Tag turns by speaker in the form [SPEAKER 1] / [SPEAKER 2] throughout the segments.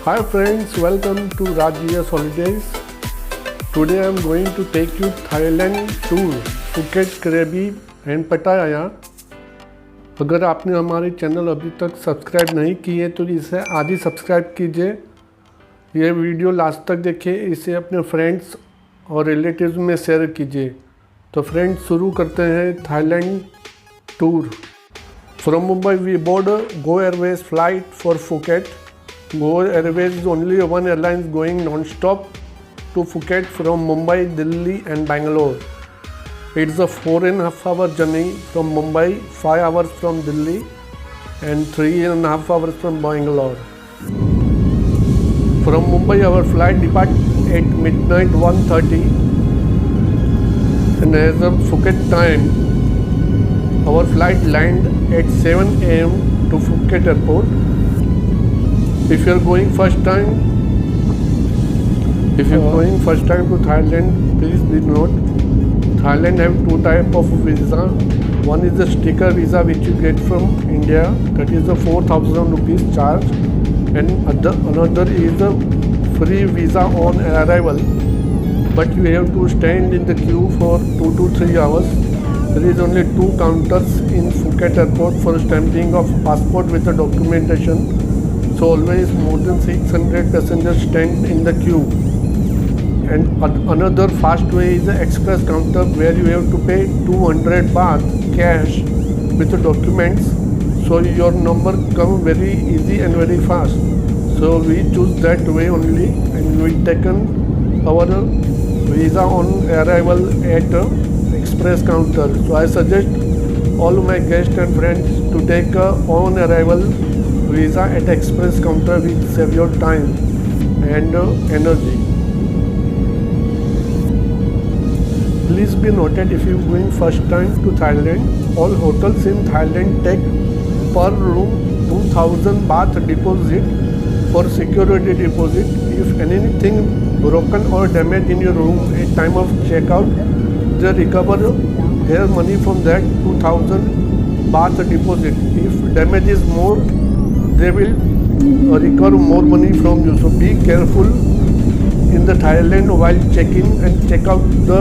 [SPEAKER 1] Hi friends, welcome to Rajya's Holidays. Today I am going to take you Thailand tour, Phuket, Krabi and Pattaya. अगर आपने हमारे channel अभी तक subscribe नहीं किए तो इसे आज ही सब्सक्राइब कीजिए। ये वीडियो लास्ट तक देखिए, इसे अपने फ्रेंड्स और रिलेटिव्स में शेयर कीजिए। तो फ्रेंड्स शुरू करते हैं Thailand tour. From Mumbai we board Go Airways flight for Phuket. Go Airways is only one airline going non-stop to Phuket from Mumbai, Delhi and Bangalore. It's a 4.5 hour journey from Mumbai, 5 hours from Delhi and 3.5 hours from Bangalore. From Mumbai our flight departs at midnight 1:30 and as of Phuket time our flight land at 7 am to Phuket airport. If you are going first time to Thailand, please be note Thailand have two type of visa. One is the sticker visa which you get from India, that is a 4,000 rupees charge, and another is a free visa on arrival, but you have to stand in the queue for 2 to 3 hours. There is only 2 counters in Phuket airport for stamping of passport with the documentation. So always more than 600 passengers stand in the queue. And another fast way is the express counter where you have to pay 200 baht cash with the documents. So your number come very easy and very fast. So we choose that way only and we taken our visa on arrival at express counter. So I suggest all my guests and friends to take on arrival visa at express counter will save your time and energy. Please be noted, if you are going first time to Thailand, all hotels in Thailand take per room 2,000 baht deposit for security deposit. If anything broken or damaged in your room at time of checkout, they recover their money from that 2,000 baht deposit. If damage is more, they will recover more money from you. So be careful in the Thailand while check-in and check out the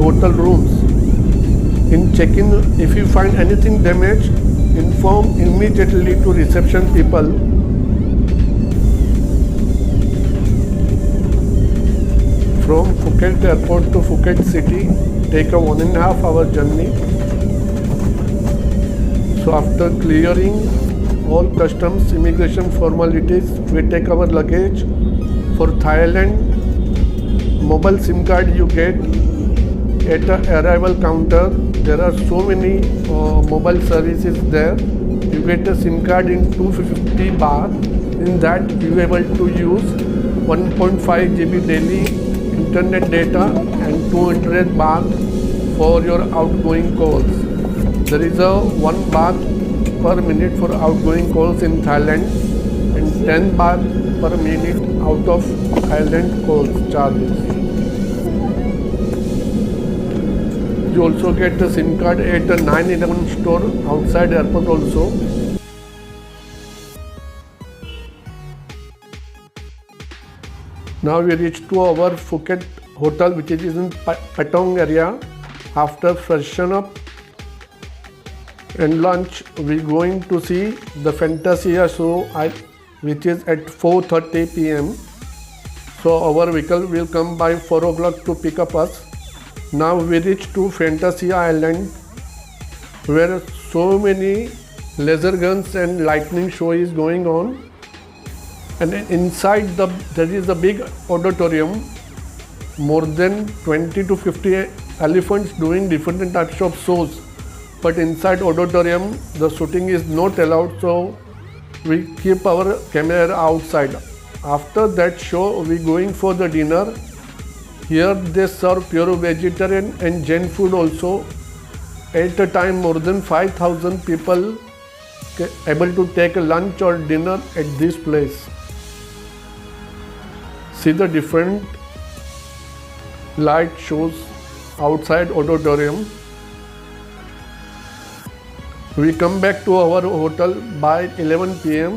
[SPEAKER 1] hotel rooms. In check-in, if you find anything damaged, inform immediately to reception people. From Phuket airport to Phuket city take a 1.5 hour journey. So after clearing all customs immigration formalities, we take our luggage. For Thailand, mobile SIM card you get at the arrival counter. There are so many mobile services there. You get a SIM card in 250 baht. In that you are able to use 1.5 GB daily internet data and 200 baht for your outgoing calls. There is a 1 baht per minute for outgoing calls in Thailand and 10 baht per minute out of Thailand calls charges. You also get the SIM card at the 911 store outside airport also. Now we reach to our Phuket hotel, which is in Patong area. After freshen up and lunch, we going to see the Fantasia show which is at 4:30 p.m. So our vehicle will come by 4 o'clock to pick up us. Now we reach to Fantasia Island where so many laser guns and lightning show is going on, and inside there is a big auditorium, more than 20 to 50 elephants doing different types of shows. But inside auditorium the shooting is not allowed, so we keep our camera outside. After that show we going for the dinner. Here they serve pure vegetarian and Jain food also. At a time more than 5,000 people able to take a lunch or dinner at this place. See the different light shows outside auditorium. We come back to our hotel by 11 p.m.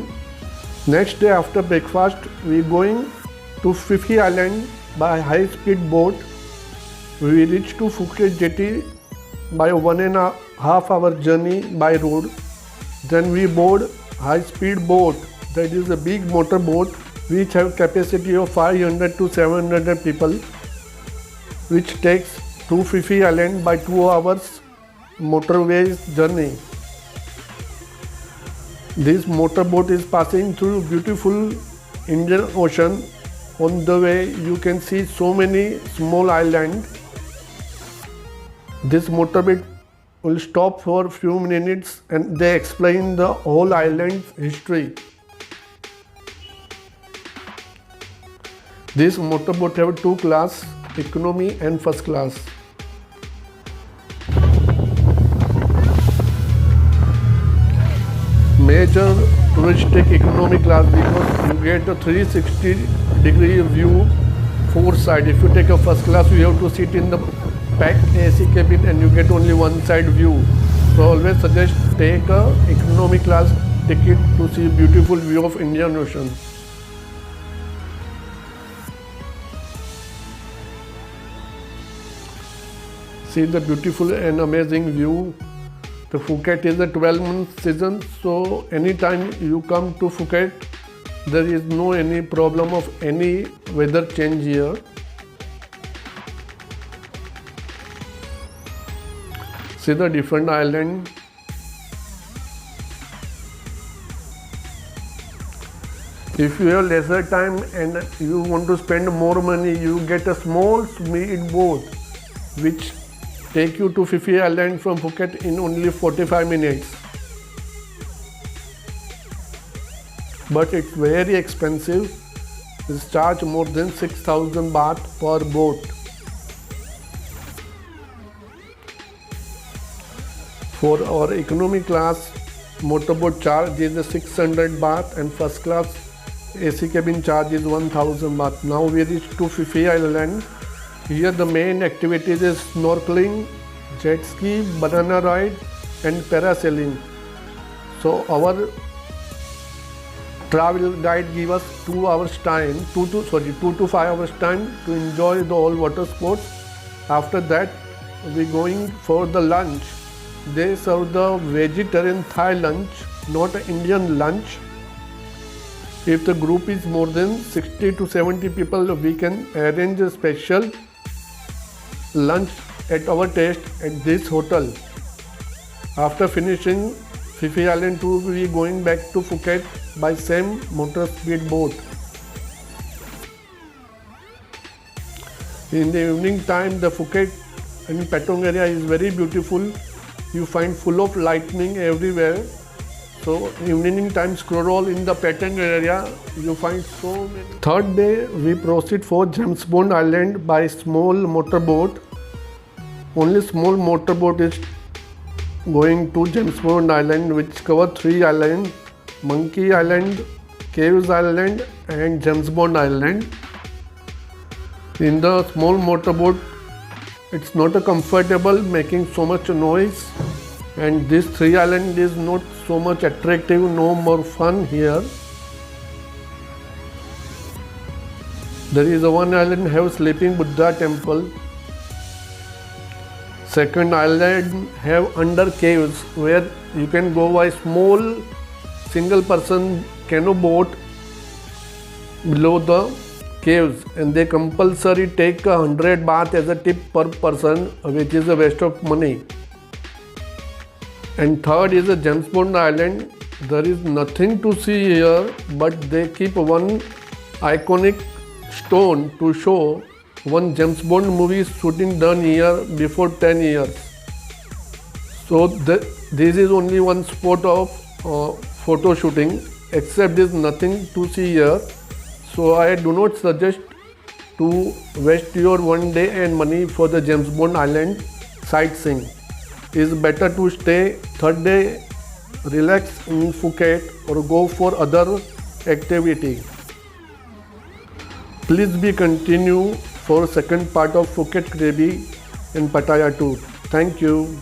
[SPEAKER 1] Next day after breakfast, we going to Phi Island by high-speed boat. We reach to Phuket jetty by 1.5 hour journey by road. Then we board high-speed boat, that is a big motor boat which have capacity of 500 to 700 people, which takes to Phi Island by 2 hours motorways journey. This motorboat is passing through beautiful Indian Ocean. On the way, you can see so many small islands. This motorboat will stop for few minutes and they explain the whole island's history. This motorboat have two class, economy and first class. Major touristic economy class because you get a 360-degree view four side. If you take a first class, you have to sit in the packed AC cabin and you get only one side view. So always suggest take a economy class ticket to see beautiful view of Indian Ocean. See the beautiful and amazing view. The Phuket is a 12-month season, so anytime you come to Phuket, there is no any problem of any weather change here. See the different island. If you have lesser time and you want to spend more money, you get a small speed boat which take you to Phi Island from Phuket in only 45 minutes. But it's very expensive. It's charge more than 6,000 baht per boat. For our economy class, motorboat charge is 600 baht and first class AC cabin charge is 1,000 baht. Now we reach to Phi Island. Here the main activities is snorkeling, jet ski, banana ride and parasailing. So our travel guide give us 2 hours time, 2 to 5 hours time to enjoy the all water sports. After that we going for the lunch. They serve the vegetarian Thai lunch, not an Indian lunch. If the group is more than 60 to 70 people, we can arrange a special lunch at our taste at this hotel. After finishing Phi Island tour, we going back to Phuket by same motor speed boat. In the evening time, the Phuket and Patong area is very beautiful. You find full of lightning everywhere. So evening time scroll in the Patong area, you find so many. Third day, we proceed for James Bond Island by small motorboat. Only small motorboat is going to James Bond Island, which cover 3 islands: Monkey Island, Caves Island and James Bond Island. In the small motorboat, it's not a comfortable, making so much noise, and this 3 island is not so much attractive, no more fun here. There is a one island have sleeping Buddha temple. Second island have under caves where you can go by small single person canoe boat below the caves, and they compulsory take 100 baht as a tip per person, which is a waste of money. And third is a James Bond Island. There is nothing to see here, but they keep one iconic stone to show one James Bond movie shooting done here before 10 years. So this is only one spot of photo shooting, except there is nothing to see here. So I do not suggest to waste your one day and money for the James Bond Island sightseeing. It's better to stay third day, relax in Phuket or go for other activity. Please be continue for second part of Phuket Krabi and Pattaya tour. Thank you.